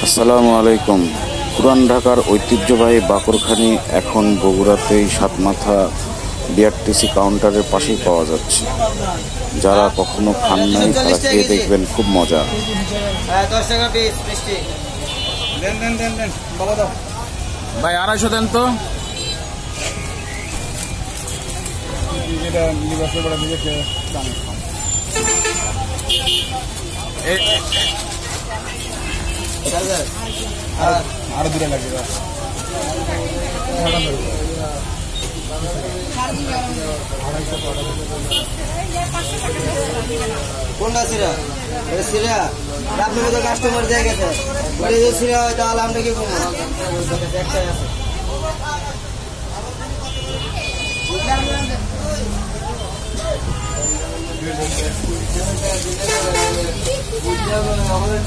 আসসালামু আলাইকুম। পুরান ঢাকার ঐতিহ্যবাহী বাকরখানি এখন বগুড়াতেই সাতমাথা বিআরটিসি কাউন্টারের পাশেই পাওয়া যাচ্ছে। যারা কখনো খান নাই তারা খেয়ে দেখবেন, খুব মজা। 10 টাকা পিস মিষ্টি দেন বাবা দাও ভাই 250 দেন তো। যেটা নিবাসে বড় দিকে দাম আর দূরে লাগবে কোনটা সিরা সিরা আপনাকে তো কাস্টমার দিয়ে গেছে বলে যে সিরা হয়তো আলামটা কি করবো একটাই আছে আমাদের